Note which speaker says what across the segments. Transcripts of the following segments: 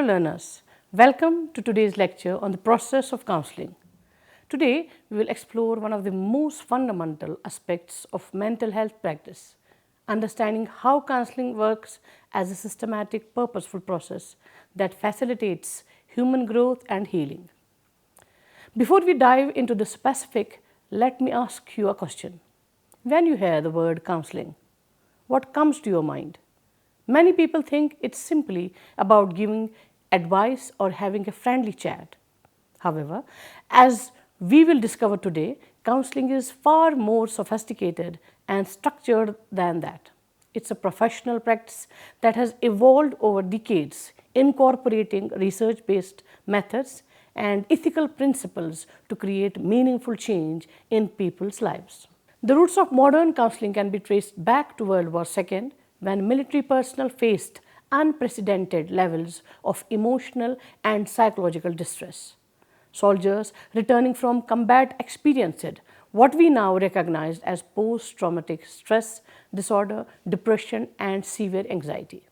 Speaker 1: fellow learners, welcome to today's lecture on the process of counseling. Today, we will explore one of the most fundamental aspects of mental health practice, understanding how counseling works as a systematic, purposeful process that facilitates human growth and healing. Before we dive into the specific, let me ask you a question. When you hear the word counseling, what comes to your mind? Many people think it's simply about giving advice or having a friendly chat. However, as we will discover today, counseling is far more sophisticated and structured than that. It's a professional practice that has evolved over decades, incorporating research-based methods and ethical principles to create meaningful change in people's lives. The roots of modern counseling can be traced back to World War II, when military personnel faced unprecedented levels of emotional and psychological distress. Soldiers returning from combat experienced what we now recognize as post-traumatic stress disorder, depression, and severe anxiety.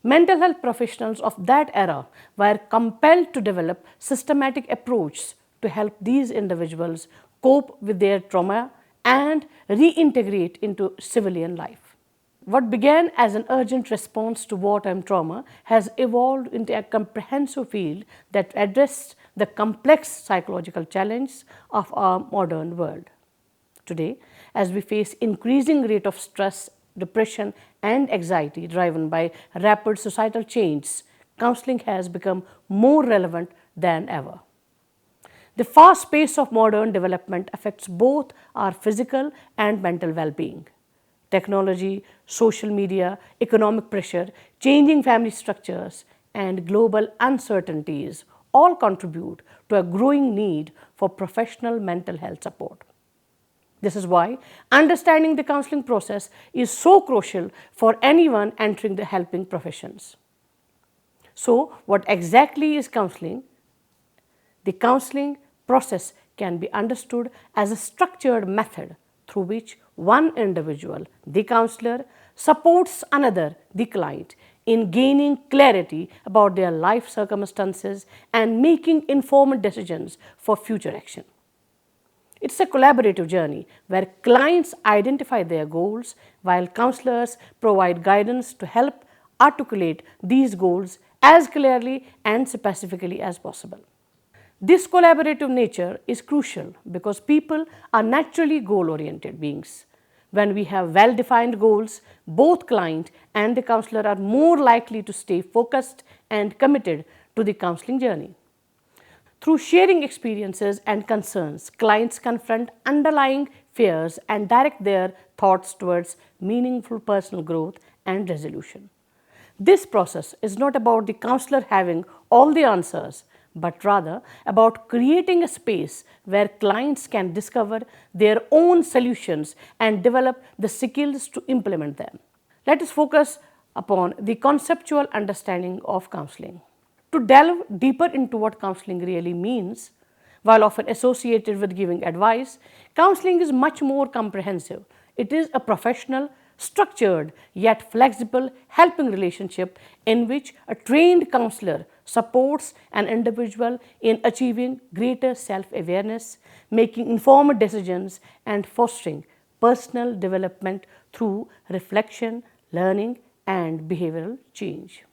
Speaker 1: Mental health professionals of that era were compelled to develop systematic approaches to help these individuals cope with their trauma and reintegrate into civilian life. What began as an urgent response to wartime trauma has evolved into a comprehensive field that addresses the complex psychological challenges of our modern world. Today, as we face increasing rate of stress, depression, and anxiety driven by rapid societal changes, counseling has become more relevant than ever. The fast pace of modern development affects both our physical and mental well-being. Technology, social media, economic pressure, changing family structures, and global uncertainties all contribute to a growing need for professional mental health support. This is why understanding the counseling process is so crucial for anyone entering the helping professions. So, what exactly is counseling? The counseling process can be understood as a structured method through which one individual, the counselor, supports another, the client, in gaining clarity about their life circumstances and making informed decisions for future action. It's a collaborative journey where clients identify their goals while counselors provide guidance to help articulate these goals as clearly and specifically as possible. This collaborative nature is crucial because people are naturally goal-oriented beings. When we have well-defined goals, both client and the counselor are more likely to stay focused and committed to the counseling journey. Through sharing experiences and concerns, clients confront underlying fears and direct their thoughts towards meaningful personal growth and resolution. This process is not about the counselor having all the answers, but rather about creating a space where clients can discover their own solutions and develop the skills to implement them. Let us focus upon the conceptual understanding of counseling. To delve deeper into what counseling really means, while often associated with giving advice, counseling is much more comprehensive. It is a professional, structured yet flexible helping relationship in which a trained counselor supports an individual in achieving greater self-awareness, making informed decisions, and fostering personal development through reflection, learning, and behavioral change.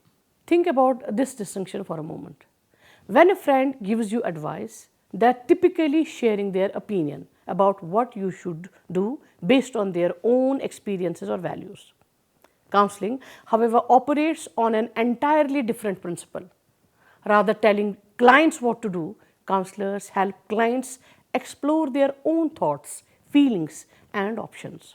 Speaker 1: Think about this distinction for a moment. When a friend gives you advice, they are typically sharing their opinion about what you should do based on their own experiences or values. Counseling, however, operates on an entirely different principle. Rather telling clients what to do, counselors help clients explore their own thoughts, feelings, and options.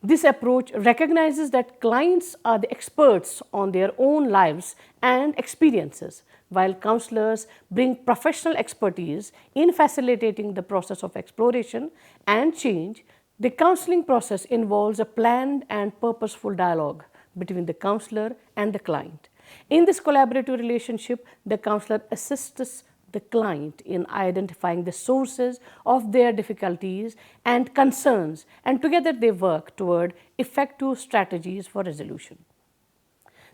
Speaker 1: This approach recognizes that clients are the experts on their own lives and experiences, while counselors bring professional expertise in facilitating the process of exploration and change. The counseling process involves a planned and purposeful dialogue between the counselor and the client. In this collaborative relationship, the counselor assists the client in identifying the sources of their difficulties and concerns, and together they work toward effective strategies for resolution.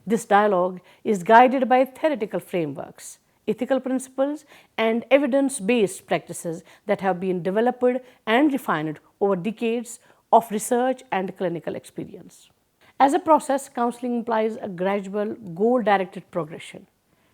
Speaker 1: This dialogue is guided by theoretical frameworks, ethical principles, and evidence based practices that have been developed and refined over decades of research and clinical experience. As a process, counseling implies a gradual, goal directed progression.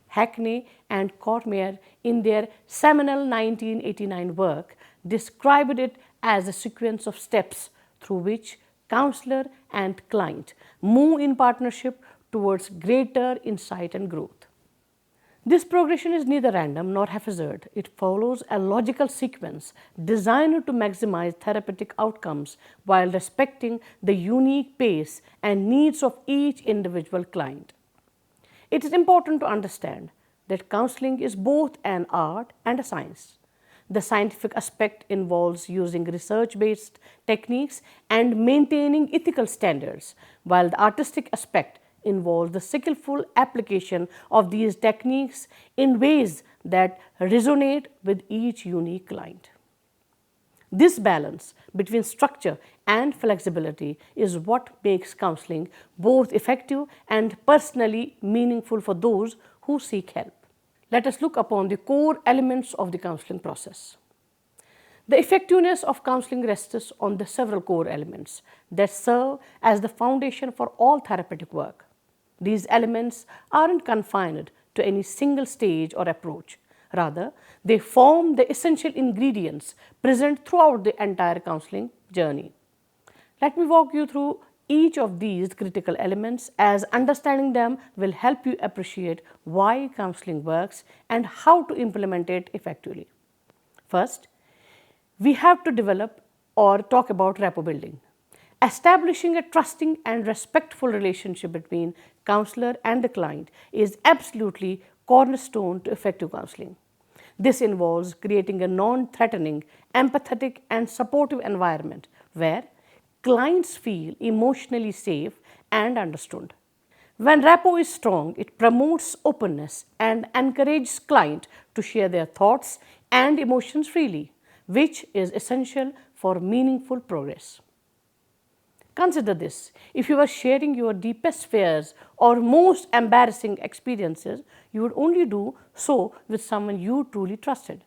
Speaker 1: Hackney and Cormier, in their seminal 1989 work, described it as a sequence of steps through which counselor and client move in partnership towards greater insight and growth. This progression is neither random nor haphazard. It follows a logical sequence designed to maximize therapeutic outcomes while respecting the unique pace and needs of each individual client. It is important to understand that counseling is both an art and a science. The scientific aspect involves using research-based techniques and maintaining ethical standards, while the artistic aspect involves the skillful application of these techniques in ways that resonate with each unique client. This balance between structure and flexibility is what makes counseling both effective and personally meaningful for those who seek help. Let us look upon the core elements of the counseling process. The effectiveness of counseling rests on the several core elements that serve as the foundation for all therapeutic work. These elements aren't confined to any single stage or approach. Rather, they form the essential ingredients present throughout the entire counseling journey. Let me walk you through each of these critical elements, as understanding them will help you appreciate why counseling works and how to implement it effectively. First, we have to develop or talk about rapport building. Establishing a trusting and respectful relationship between counselor and the client is absolutely cornerstone to effective counseling. This involves creating a non-threatening, empathetic, and supportive environment where clients feel emotionally safe and understood. When rapport is strong, it promotes openness and encourages client to share their thoughts and emotions freely, which is essential for meaningful progress. Consider this: if you were sharing your deepest fears or most embarrassing experiences, you would only do so with someone you truly trusted,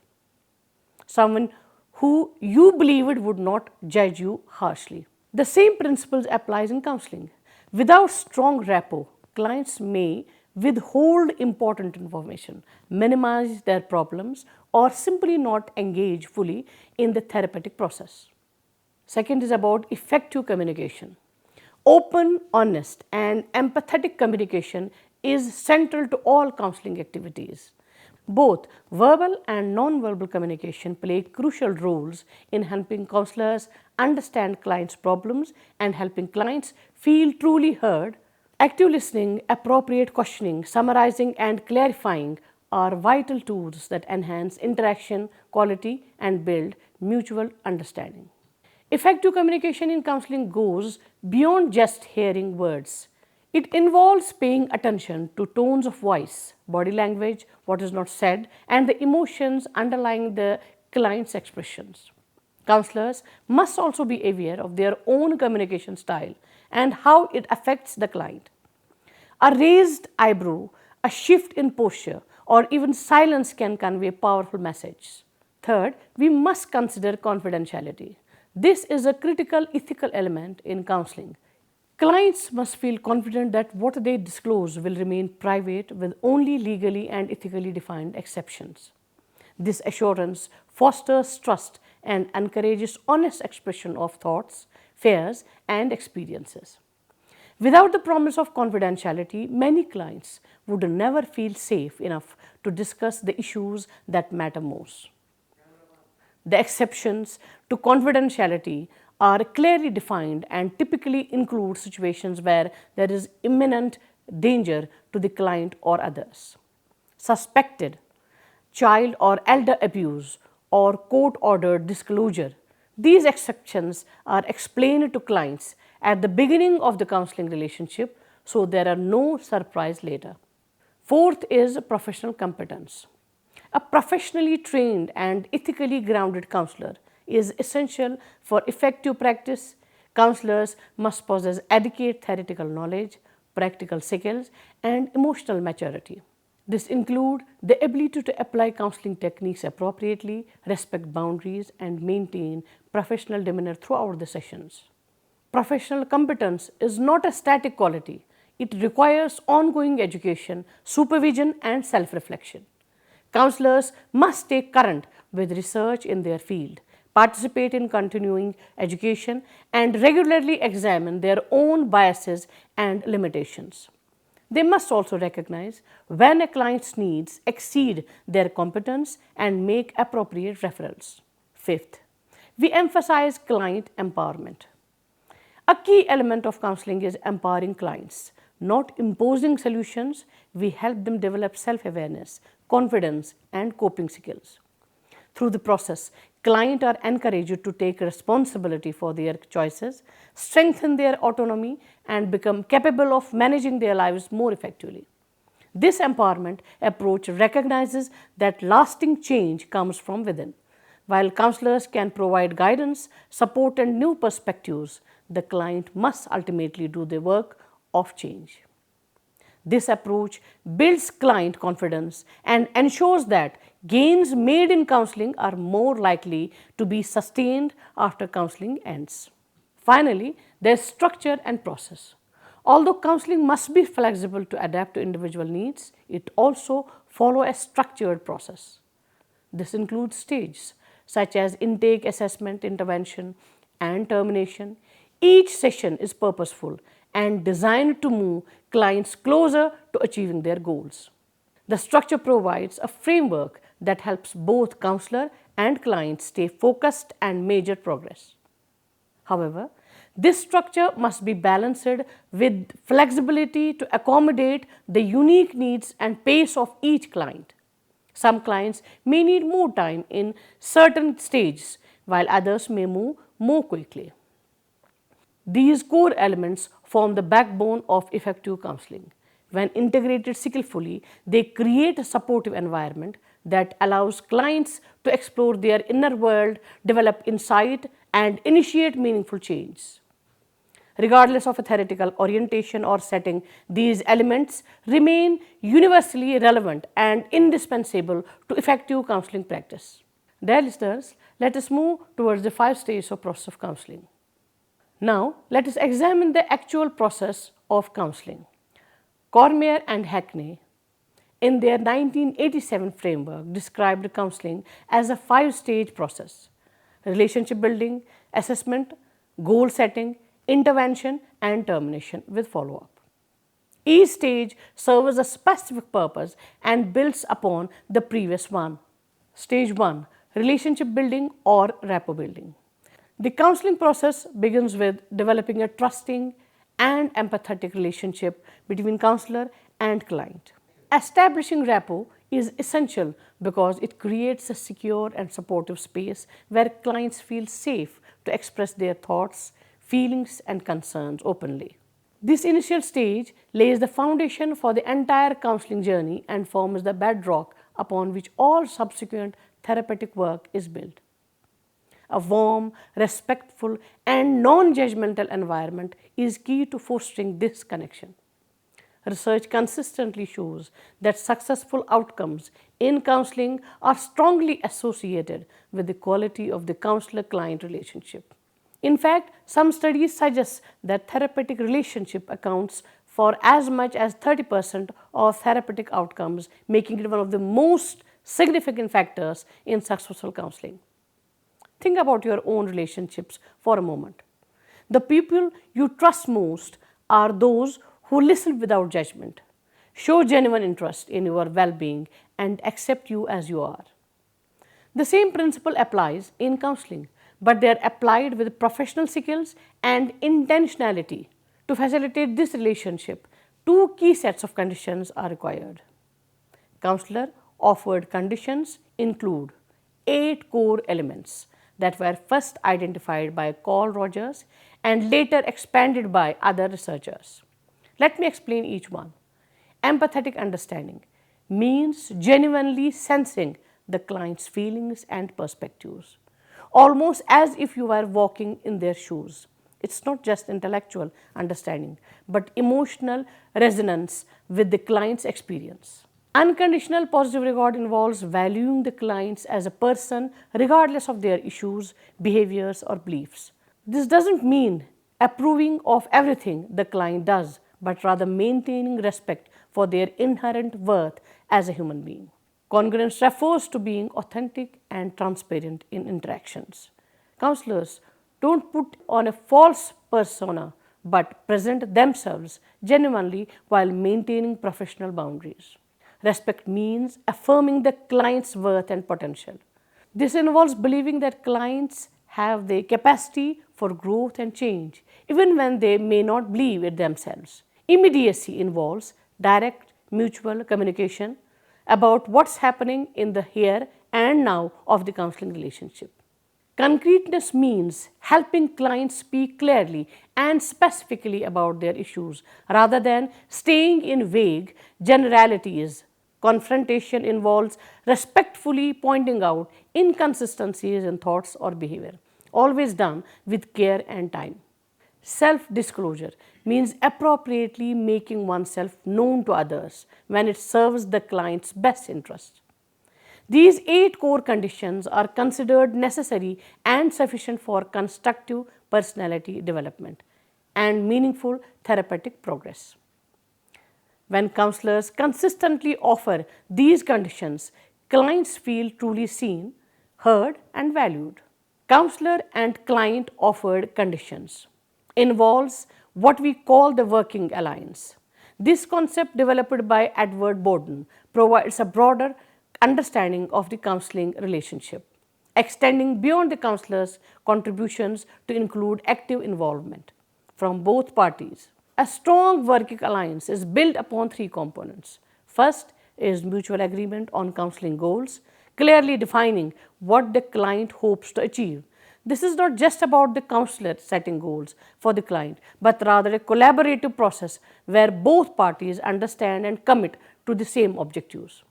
Speaker 1: someone who you believed would not judge you harshly. The same principles applies in counseling. Without strong rapport, clients may withhold important information, minimize their problems, or simply not engage fully in the therapeutic process. Second is about effective communication. Open, honest, and empathetic communication is central to all counseling activities. Both verbal and non-verbal communication play crucial roles in helping counselors understand clients' problems and helping clients feel truly heard. Active listening, appropriate questioning, summarizing, and clarifying are vital tools that enhance interaction quality and build mutual understanding. Effective communication in counseling goes beyond just hearing words. It involves paying attention to tones of voice, body language, what is not said, and the emotions underlying the client's expressions. Counselors must also be aware of their own communication style and how it affects the client. A raised eyebrow, a shift in posture, or even silence can convey powerful messages. Third, we must consider confidentiality. This is a critical ethical element in counseling. Clients must feel confident that what they disclose will remain private with only legally and ethically defined exceptions. This assurance fosters trust and encourages honest expression of thoughts, fears, and experiences. Without the promise of confidentiality, many clients would never feel safe enough to discuss the issues that matter most. The exceptions to confidentiality are clearly defined and typically include situations where there is imminent danger to the client or others. Suspected child or elder abuse or court-ordered disclosure. These exceptions are explained to clients at the beginning of the counseling relationship, so there are no surprise later. Fourth is professional competence. A professionally trained and ethically grounded counselor is essential for effective practice. Counselors must possess adequate theoretical knowledge, practical skills, and emotional maturity. This includes the ability to apply counseling techniques appropriately, respect boundaries, and maintain professional demeanor throughout the sessions. Professional competence is not a static quality. It requires ongoing education, supervision, and self reflection. Counselors must stay current with research in their field, participate in continuing education, and regularly examine their own biases and limitations. They must also recognize when a client's needs exceed their competence and make appropriate referrals. Fifth, we emphasize client empowerment. A key element of counseling is empowering clients, not imposing solutions. We help them develop self-awareness, confidence, and coping skills. Through the process, clients are encouraged to take responsibility for their choices, strengthen their autonomy, and become capable of managing their lives more effectively. This empowerment approach recognizes that lasting change comes from within. While counselors can provide guidance, support, and new perspectives, the client must ultimately do the work of change. This approach builds client confidence and ensures that gains made in counseling are more likely to be sustained after counseling ends. Finally, there's structure and process. Although counseling must be flexible to adapt to individual needs, it also follows a structured process. This includes stages such as intake, assessment, intervention, and termination. Each session is purposeful and designed to move clients closer to achieving their goals. The structure provides a framework that helps both counselor and client stay focused and measure progress. However, this structure must be balanced with flexibility to accommodate the unique needs and pace of each client. Some clients may need more time in certain stages, while others may move more quickly. These core elements form the backbone of effective counseling. When integrated skillfully, they create a supportive environment that allows clients to explore their inner world, develop insight, and initiate meaningful change. Regardless of a theoretical orientation or setting, these elements remain universally relevant and indispensable to effective counseling practice. Dear listeners, let us move towards the 5 stages of process of counseling. Now, let us examine the actual process of counseling. Cormier and Hackney, in their 1987 framework, described counseling as a 5-stage process: relationship building, assessment, goal setting, intervention, and termination with follow-up. Each stage serves a specific purpose and builds upon the previous one. Stage 1: relationship building or rapport building. The counseling process begins with developing a trusting and empathetic relationship between counselor and client. Establishing rapport is essential because it creates a secure and supportive space where clients feel safe to express their thoughts, feelings, and concerns openly. This initial stage lays the foundation for the entire counseling journey and forms the bedrock upon which all subsequent therapeutic work is built. A warm, respectful, and non-judgmental environment is key to fostering this connection. Research consistently shows that successful outcomes in counseling are strongly associated with the quality of the counselor-client relationship. In fact, some studies suggest that therapeutic relationship accounts for as much as 30% of therapeutic outcomes, making it one of the most significant factors in successful counseling. Think about your own relationships for a moment. The people you trust most are those who listen without judgment, show genuine interest in your well-being, and accept you as you are. The same principle applies in counseling, but they are applied with professional skills and intentionality. To facilitate this relationship, 2 key sets of conditions are required. Counselor offered conditions include 8 core elements that were first identified by Carl Rogers and later expanded by other researchers. Let me explain each one. Empathetic understanding means genuinely sensing the client's feelings and perspectives, almost as if you were walking in their shoes. It's not just intellectual understanding, but emotional resonance with the client's experience. Unconditional positive regard involves valuing the clients as a person regardless of their issues, behaviors, or beliefs. This doesn't mean approving of everything the client does, but rather maintaining respect for their inherent worth as a human being. Congruence refers to being authentic and transparent in interactions. Counselors don't put on a false persona but present themselves genuinely while maintaining professional boundaries. Respect means affirming the client's worth and potential. This involves believing that clients have the capacity for growth and change, even when they may not believe it themselves. Immediacy involves direct mutual communication about what's happening in the here and now of the counseling relationship. Concreteness means helping clients speak clearly and specifically about their issues rather than staying in vague generalities. Confrontation involves respectfully pointing out inconsistencies in thoughts or behavior, always done with care and time. Self-disclosure means appropriately making oneself known to others when it serves the client's best interest. These 8 core conditions are considered necessary and sufficient for constructive personality development and meaningful therapeutic progress. When counselors consistently offer these conditions, clients feel truly seen, heard, and valued. Counselor and client offered conditions involves what we call the working alliance. This concept, developed by Edward Borden, provides a broader understanding of the counseling relationship, extending beyond the counselor's contributions to include active involvement from both parties. A strong working alliance is built upon 3 components. First is mutual agreement on counseling goals, clearly defining what the client hopes to achieve. This is not just about the counselor setting goals for the client, but rather a collaborative process where both parties understand and commit to the same objectives.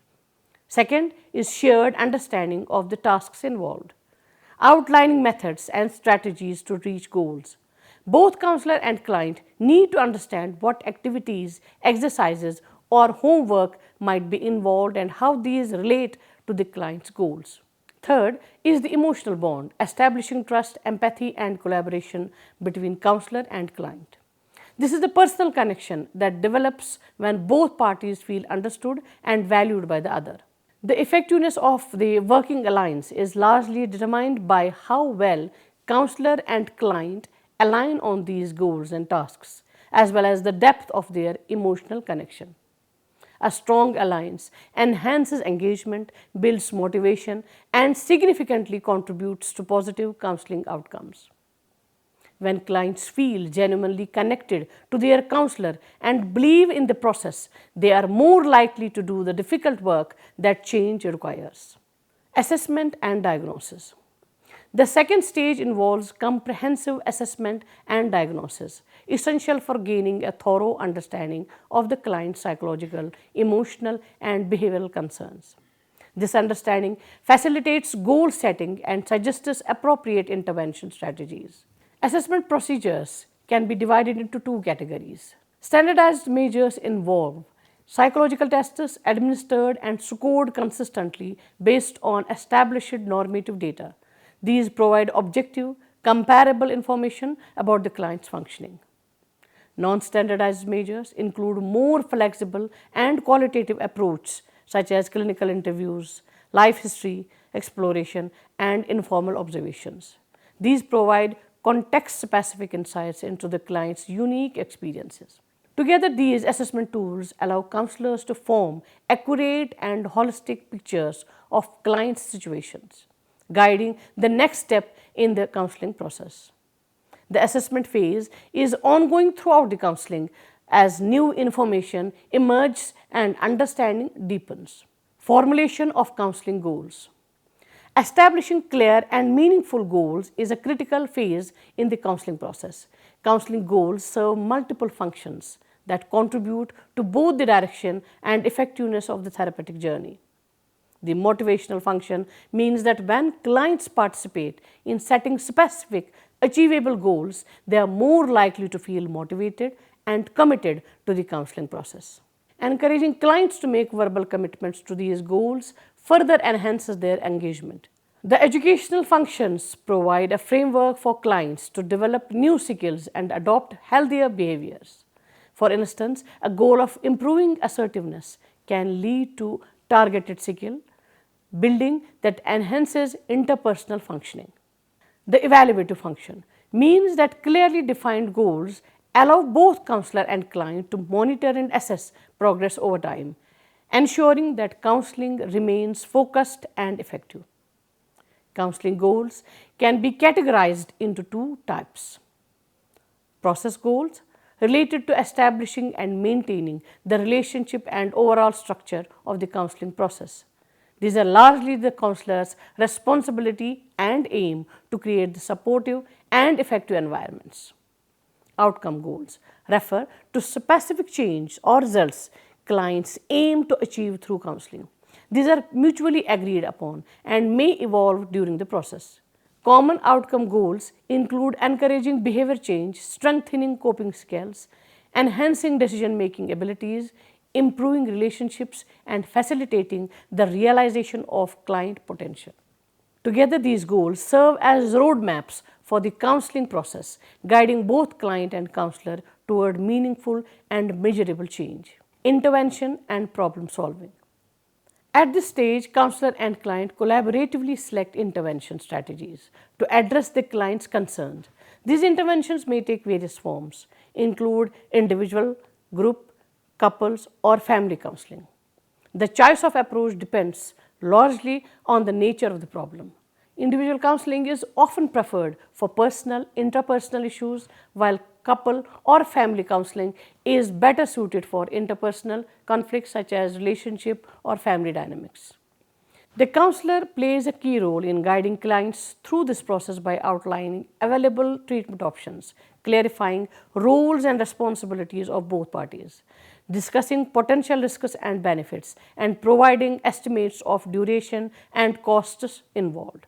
Speaker 1: Second is shared understanding of the tasks involved, outlining methods and strategies to reach goals. Both counselor and client need to understand what activities, exercises, or homework might be involved and how these relate to the client's goals. Third is the emotional bond, establishing trust, empathy, and collaboration between counselor and client. This is the personal connection that develops when both parties feel understood and valued by the other. The effectiveness of the working alliance is largely determined by how well counselor and client align on these goals and tasks, as well as the depth of their emotional connection. A strong alliance enhances engagement, builds motivation, and significantly contributes to positive counseling outcomes. When clients feel genuinely connected to their counselor and believe in the process, they are more likely to do the difficult work that change requires. Assessment and diagnosis. The second stage involves comprehensive assessment and diagnosis, essential for gaining a thorough understanding of the client's psychological, emotional, and behavioral concerns. This understanding facilitates goal setting and suggests appropriate intervention strategies. Assessment procedures can be divided into 2 categories. Standardized measures involve psychological tests administered and scored consistently based on established normative data. These provide objective, comparable information about the client's functioning. Non-standardized measures include more flexible and qualitative approaches such as clinical interviews, life history exploration, and informal observations. These provide context-specific insights into the client's unique experiences. Together, these assessment tools allow counselors to form accurate and holistic pictures of clients' situations, guiding the next step in the counseling process. The assessment phase is ongoing throughout the counseling as new information emerges and understanding deepens. Formulation of counseling goals. Establishing clear and meaningful goals is a critical phase in the counseling process. Counseling goals serve multiple functions that contribute to both the direction and effectiveness of the therapeutic journey. The motivational function means that when clients participate in setting specific, achievable goals, they are more likely to feel motivated and committed to the counseling process. Encouraging clients to make verbal commitments to these goals further enhances their engagement. The educational functions provide a framework for clients to develop new skills and adopt healthier behaviors. For instance, a goal of improving assertiveness can lead to targeted skill building that enhances interpersonal functioning. The evaluative function means that clearly defined goals allow both counselor and client to monitor and assess progress over time, ensuring that counseling remains focused and effective. Counseling goals can be categorized into two types. Process goals related to establishing and maintaining the relationship and overall structure of the counseling process. These are largely the counselor's responsibility and aim to create the supportive and effective environments. Outcome goals refer to specific change or results clients aim to achieve through counseling. These are mutually agreed upon and may evolve during the process. Common outcome goals include encouraging behavior change, strengthening coping skills, enhancing decision-making abilities, improving relationships, and facilitating the realization of client potential. Together, these goals serve as roadmaps for the counseling process, guiding both client and counselor toward meaningful and measurable change. Intervention and problem solving. At this stage, counselor and client collaboratively select intervention strategies to address the client's concerns. These interventions may take various forms, include individual, group, couples, or family counseling. The choice of approach depends largely on the nature of the problem. Individual counseling is often preferred for personal, interpersonal issues, while couple or family counseling is better suited for interpersonal conflicts such as relationship or family dynamics. The counselor plays a key role in guiding clients through this process by outlining available treatment options, clarifying roles and responsibilities of both parties, discussing potential risks and benefits, and providing estimates of duration and costs involved.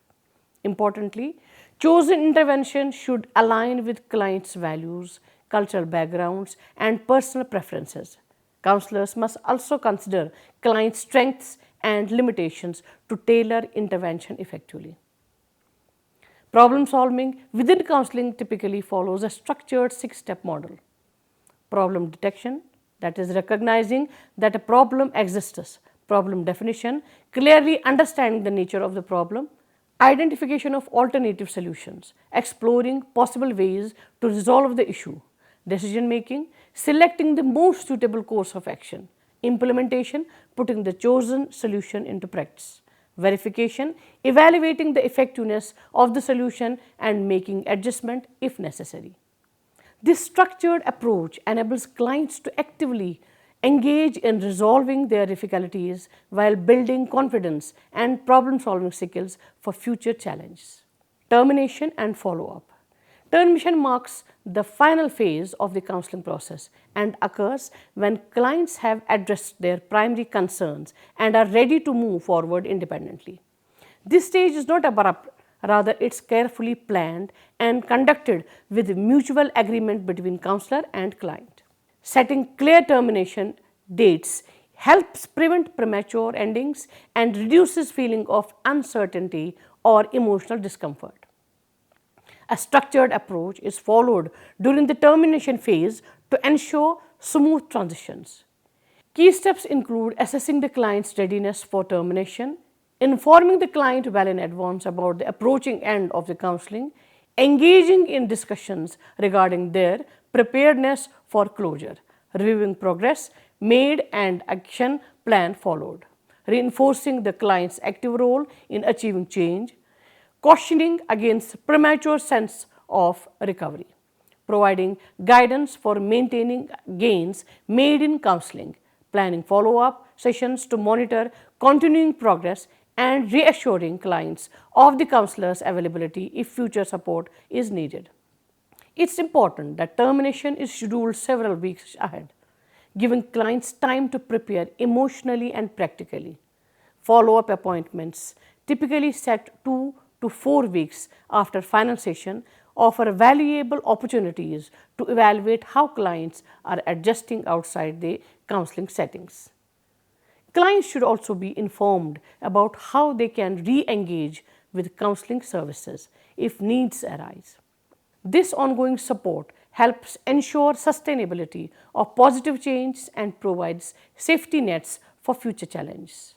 Speaker 1: Importantly, chosen intervention should align with clients' values, cultural backgrounds, and personal preferences. Counselors must also consider clients' strengths and limitations to tailor intervention effectively. Problem solving within counseling typically follows a structured 6-step model. Problem detection, that is recognizing that a problem exists. Problem definition, clearly understanding the nature of the problem. Identification of alternative solutions, exploring possible ways to resolve the issue. Decision making, selecting the most suitable course of action. Implementation, putting the chosen solution into practice. Verification, evaluating the effectiveness of the solution and making adjustment if necessary. This structured approach enables clients to actively engage in resolving their difficulties while building confidence and problem-solving skills for future challenges. Termination and follow-up. Termination marks the final phase of the counseling process and occurs when clients have addressed their primary concerns and are ready to move forward independently. This stage is not abrupt, rather it's carefully planned and conducted with mutual agreement between counselor and client. Setting clear termination dates helps prevent premature endings and reduces feeling of uncertainty or emotional discomfort. A structured approach is followed during the termination phase to ensure smooth transitions. Key steps include assessing the client's readiness for termination, informing the client well in advance about the approaching end of the counseling, engaging in discussions regarding their preparedness for closure, reviewing progress made and action plan followed, reinforcing the client's active role in achieving change, cautioning against premature sense of recovery, providing guidance for maintaining gains made in counseling, planning follow-up sessions to monitor continuing progress, and reassuring clients of the counselor's availability if future support is needed. It's important that termination is scheduled several weeks ahead, giving clients time to prepare emotionally and practically. Follow-up appointments typically set 2 to 4 weeks after final session offer valuable opportunities to evaluate how clients are adjusting outside the counseling settings. Clients should also be informed about how they can re-engage with counseling services if needs arise. This ongoing support helps ensure sustainability of positive change and provides safety nets for future challenges.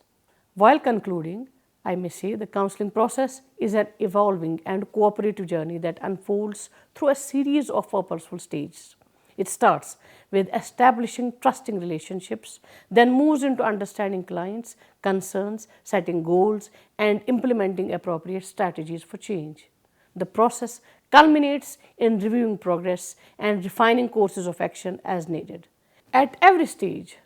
Speaker 1: While concluding, I may say the counseling process is an evolving and cooperative journey that unfolds through a series of purposeful stages. It starts with establishing trusting relationships, then moves into understanding clients' concerns, setting goals, and implementing appropriate strategies for change. The process culminates in reviewing progress and refining courses of action as needed. At every stage,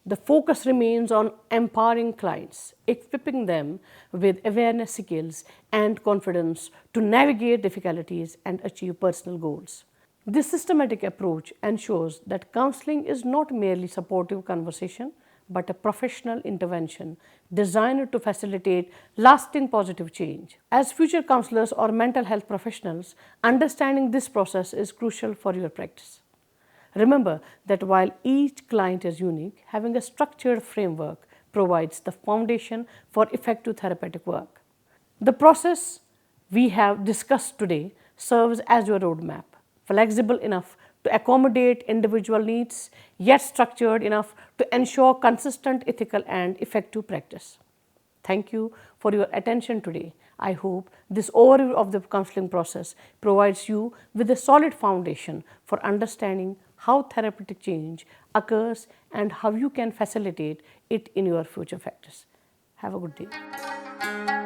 Speaker 1: the focus remains on empowering clients, equipping them with awareness skills and confidence to navigate difficulties and achieve personal goals. This systematic approach ensures that counseling is not merely supportive conversation but a professional intervention designed to facilitate lasting positive change. As future counselors or mental health professionals, understanding this process is crucial for your practice. Remember that while each client is unique, having a structured framework provides the foundation for effective therapeutic work. The process we have discussed today serves as your roadmap, flexible enough to accommodate individual needs, yet structured enough to ensure consistent ethical and effective practice. Thank you for your attention today. I hope this overview of the counseling process provides you with a solid foundation for understanding how therapeutic change occurs and how you can facilitate it in your future practice. Have a good day.